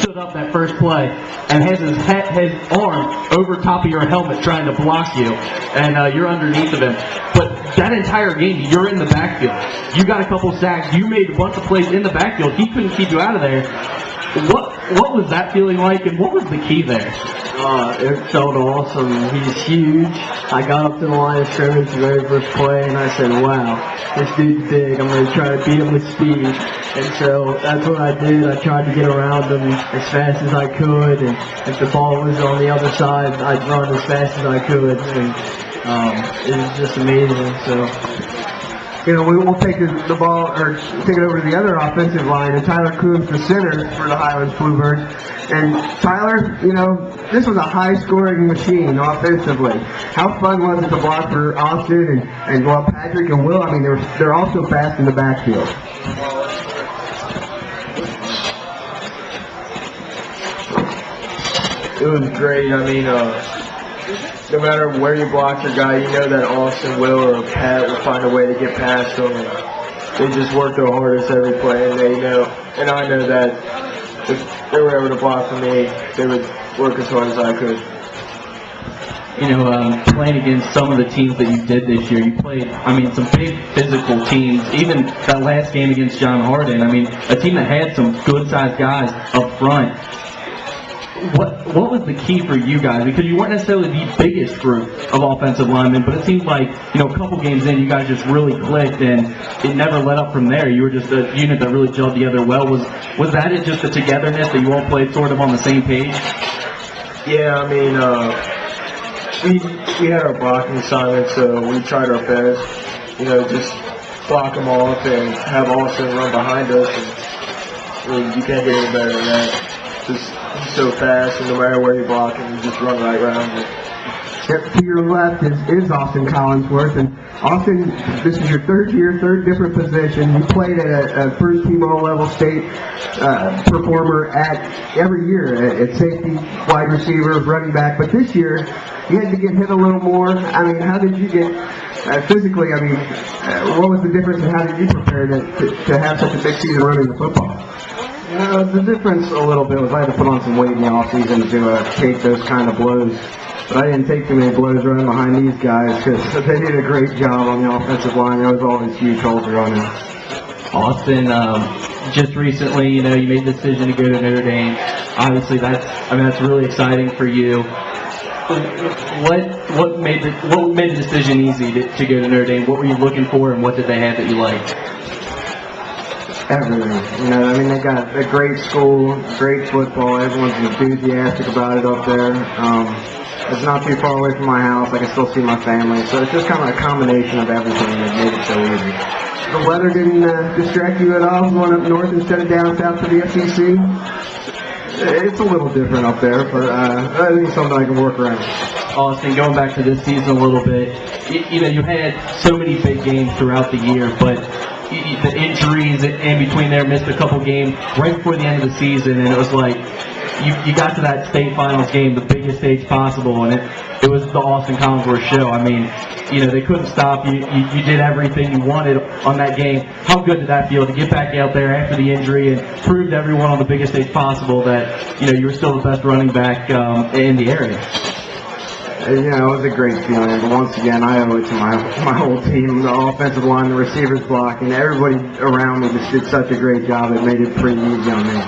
stood up that first play and has his arm over top of your helmet trying to block you, and you're underneath of him. But that entire game, you're in the backfield. You got a couple sacks. You made a bunch of plays in the backfield. He couldn't keep you out of there. What was that feeling like, and what was the key there? It felt awesome. He's huge. I got up to the line of scrimmage the very first play, and I said, wow, this dude's big. I'm going to try to beat him with speed. And so that's what I did. I tried to get around him as fast as I could, and if the ball was on the other side, I'd run as fast as I could. And it was just amazing. So, we'll take the ball, or take it over to the other offensive line, and Tyler Coombs, the center for the Highlands Bluebirds. And Tyler, this was a high-scoring machine offensively. How fun was it to block for Austin and Patrick and Will? I mean, they're also fast in the backfield. It was great. I mean, no matter where you block your guy, you know that Austin, Will, or Pat will find a way to get past them. They just work their hardest every play, and they know, and I know that if they were able to block for me, they would work as hard as I could. Playing against some of the teams that you did this year, you played, some big physical teams. Even that last game against John Hardin, a team that had some good-sized guys up front. What was the key for you guys? Because you weren't necessarily the biggest group of offensive linemen, but it seemed like, a couple games in, you guys just really clicked, and it never let up from there. You were just a unit that really gelled together well. Was that it, just the togetherness that you all played sort of on the same page? Yeah, we had our blocking assignments, so we tried our best, just block them off and have Austin run behind us, and you can't get any better than that. He's so fast, and no matter where you block him, you just run right around him. Yep, to your left is Austin Collinsworth, and Austin, this is your third year, third different position. You played at a first-team all-level state performer every year at safety, wide receiver, running back, but this year you had to get hit a little more. How did you get physically? What was the difference, and how did you prepare to have such a big season running the football? The difference a little bit was I had to put on some weight in the offseason to take those kind of blows. But I didn't take too many blows running behind these guys because they did a great job on the offensive line. There was always huge holes running. Austin, just recently, you made the decision to go to Notre Dame. Obviously, that's really exciting for you. What made the decision easy to go to Notre Dame? What were you looking for, and what did they have that you liked? Everything. They got a great school, great football. Everyone's enthusiastic about it up there. It's not too far away from my house. I can still see my family. So it's just kind of a combination of everything that made it so easy. The weather didn't distract you at all, going up north instead of down south to the SEC? It's a little different up there, but I think it's something I can work around. Austin, going back to this season a little bit, you had so many big games throughout the year, but the injuries in between there, missed a couple games right before the end of the season, and it was like you got to that state finals game, the biggest stage possible, and it was the Austin Collinsworth show. They couldn't stop you. You did everything you wanted on that game. How good did that feel to get back out there after the injury and prove to everyone on the biggest stage possible that you were still the best running back in the area? It was a great feeling. But once again, I owe it to my whole team, the offensive line, the receivers block, and everybody around me just did such a great job. It made it pretty easy on me.